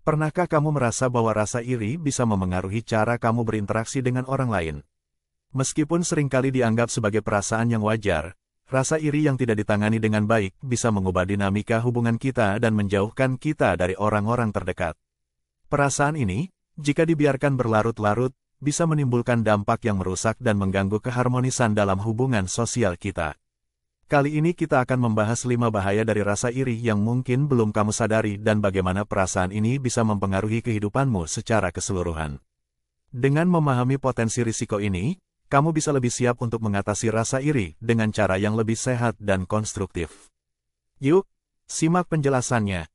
Pernahkah kamu merasa bahwa rasa iri bisa memengaruhi cara kamu berinteraksi dengan orang lain? Meskipun seringkali dianggap sebagai perasaan yang wajar, rasa iri yang tidak ditangani dengan baik bisa mengubah dinamika hubungan kita dan menjauhkan kita dari orang-orang terdekat. Perasaan ini, jika dibiarkan berlarut-larut, bisa menimbulkan dampak yang merusak dan mengganggu keharmonisan dalam hubungan sosial kita. Kali ini kita akan membahas 5 bahaya dari rasa iri yang mungkin belum kamu sadari dan bagaimana perasaan ini bisa mempengaruhi kehidupanmu secara keseluruhan. Dengan memahami potensi risiko ini, kamu bisa lebih siap untuk mengatasi rasa iri dengan cara yang lebih sehat dan konstruktif. Yuk, simak penjelasannya.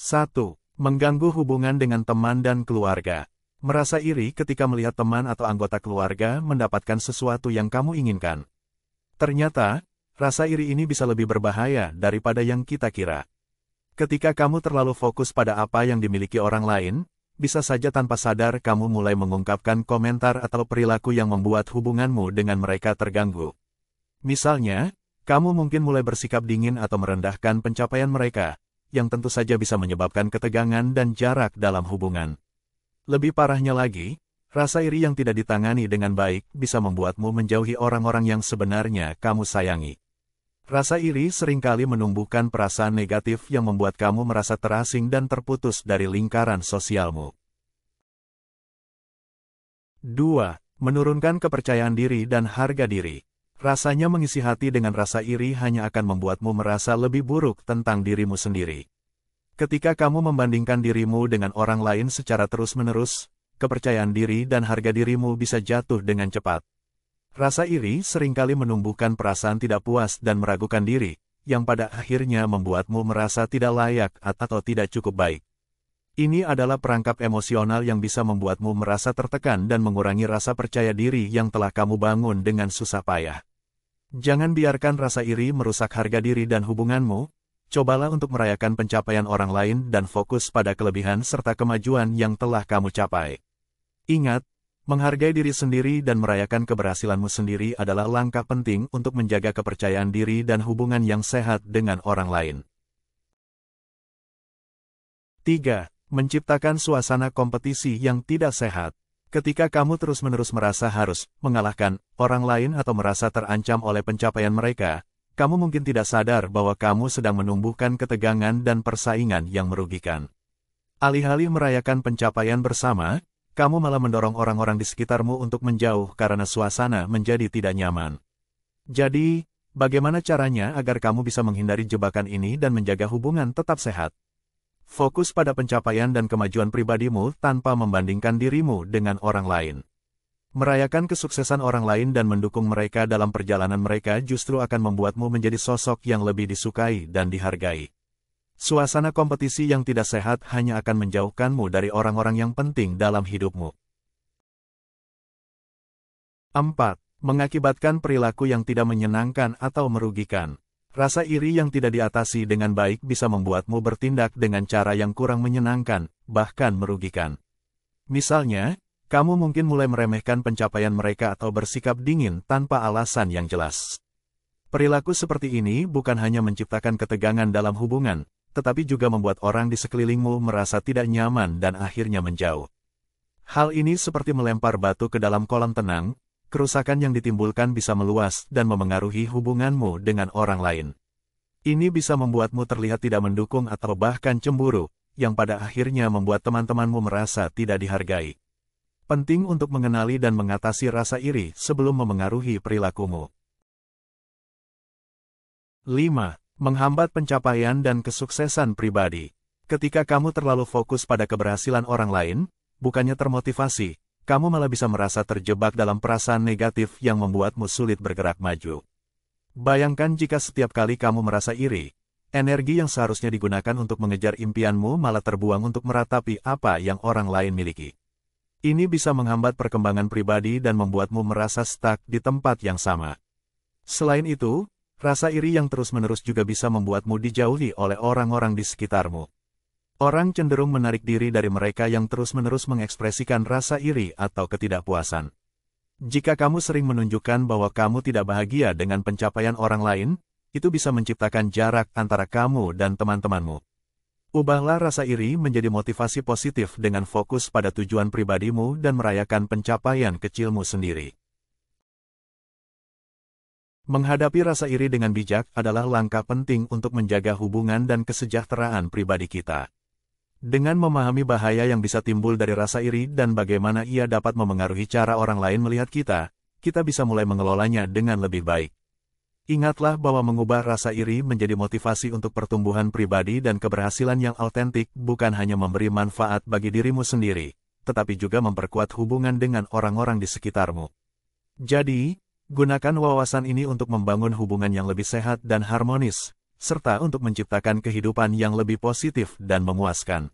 Satu, mengganggu hubungan dengan teman dan keluarga. Merasa iri ketika melihat teman atau anggota keluarga mendapatkan sesuatu yang kamu inginkan. Ternyata, rasa iri ini bisa lebih berbahaya daripada yang kita kira. Ketika kamu terlalu fokus pada apa yang dimiliki orang lain, bisa saja tanpa sadar kamu mulai mengungkapkan komentar atau perilaku yang membuat hubunganmu dengan mereka terganggu. Misalnya, kamu mungkin mulai bersikap dingin atau merendahkan pencapaian mereka, yang tentu saja bisa menyebabkan ketegangan dan jarak dalam hubungan. Lebih parahnya lagi, rasa iri yang tidak ditangani dengan baik bisa membuatmu menjauhi orang-orang yang sebenarnya kamu sayangi. Rasa iri seringkali menumbuhkan perasaan negatif yang membuat kamu merasa terasing dan terputus dari lingkaran sosialmu. 2. Menurunkan kepercayaan diri dan harga diri. Rasanya mengisi hati dengan rasa iri hanya akan membuatmu merasa lebih buruk tentang dirimu sendiri. Ketika kamu membandingkan dirimu dengan orang lain secara terus-menerus, kepercayaan diri dan harga dirimu bisa jatuh dengan cepat. Rasa iri seringkali menumbuhkan perasaan tidak puas dan meragukan diri, yang pada akhirnya membuatmu merasa tidak layak atau tidak cukup baik. Ini adalah perangkap emosional yang bisa membuatmu merasa tertekan dan mengurangi rasa percaya diri yang telah kamu bangun dengan susah payah. Jangan biarkan rasa iri merusak harga diri dan hubunganmu. Cobalah untuk merayakan pencapaian orang lain dan fokus pada kelebihan serta kemajuan yang telah kamu capai. Ingat, menghargai diri sendiri dan merayakan keberhasilanmu sendiri adalah langkah penting untuk menjaga kepercayaan diri dan hubungan yang sehat dengan orang lain. 3. Menciptakan suasana kompetisi yang tidak sehat. Ketika kamu terus-menerus merasa harus mengalahkan orang lain atau merasa terancam oleh pencapaian mereka, kamu mungkin tidak sadar bahwa kamu sedang menumbuhkan ketegangan dan persaingan yang merugikan. Alih-alih merayakan pencapaian bersama, kamu malah mendorong orang-orang di sekitarmu untuk menjauh karena suasana menjadi tidak nyaman. Jadi, bagaimana caranya agar kamu bisa menghindari jebakan ini dan menjaga hubungan tetap sehat? Fokus pada pencapaian dan kemajuan pribadimu tanpa membandingkan dirimu dengan orang lain. Merayakan kesuksesan orang lain dan mendukung mereka dalam perjalanan mereka justru akan membuatmu menjadi sosok yang lebih disukai dan dihargai. Suasana kompetisi yang tidak sehat hanya akan menjauhkanmu dari orang-orang yang penting dalam hidupmu. 4. Mengakibatkan perilaku yang tidak menyenangkan atau merugikan. Rasa iri yang tidak diatasi dengan baik bisa membuatmu bertindak dengan cara yang kurang menyenangkan, bahkan merugikan. Misalnya, kamu mungkin mulai meremehkan pencapaian mereka atau bersikap dingin tanpa alasan yang jelas. Perilaku seperti ini bukan hanya menciptakan ketegangan dalam hubungan, tetapi juga membuat orang di sekelilingmu merasa tidak nyaman dan akhirnya menjauh. Hal ini seperti melempar batu ke dalam kolam tenang. Kerusakan yang ditimbulkan bisa meluas dan memengaruhi hubunganmu dengan orang lain. Ini bisa membuatmu terlihat tidak mendukung atau bahkan cemburu, yang pada akhirnya membuat teman-temanmu merasa tidak dihargai. Penting untuk mengenali dan mengatasi rasa iri sebelum memengaruhi perilakumu. 5. Menghambat pencapaian dan kesuksesan pribadi. Ketika kamu terlalu fokus pada keberhasilan orang lain, bukannya termotivasi, kamu malah bisa merasa terjebak dalam perasaan negatif yang membuatmu sulit bergerak maju. Bayangkan jika setiap kali kamu merasa iri, energi yang seharusnya digunakan untuk mengejar impianmu malah terbuang untuk meratapi apa yang orang lain miliki. Ini bisa menghambat perkembangan pribadi dan membuatmu merasa stuck di tempat yang sama. Selain itu, Rasa iri yang terus-menerus juga bisa membuatmu dijauhi oleh orang-orang di sekitarmu. Orang cenderung menarik diri dari mereka yang terus-menerus mengekspresikan rasa iri atau ketidakpuasan. Jika kamu sering menunjukkan bahwa kamu tidak bahagia dengan pencapaian orang lain, itu bisa menciptakan jarak antara kamu dan teman-temanmu. Ubahlah rasa iri menjadi motivasi positif dengan fokus pada tujuan pribadimu dan merayakan pencapaian kecilmu sendiri. Menghadapi rasa iri dengan bijak adalah langkah penting untuk menjaga hubungan dan kesejahteraan pribadi kita. Dengan memahami bahaya yang bisa timbul dari rasa iri dan bagaimana ia dapat memengaruhi cara orang lain melihat kita, kita bisa mulai mengelolanya dengan lebih baik. Ingatlah bahwa mengubah rasa iri menjadi motivasi untuk pertumbuhan pribadi dan keberhasilan yang autentik bukan hanya memberi manfaat bagi dirimu sendiri, tetapi juga memperkuat hubungan dengan orang-orang di sekitarmu. Jadi, gunakan wawasan ini untuk membangun hubungan yang lebih sehat dan harmonis, serta untuk menciptakan kehidupan yang lebih positif dan memuaskan.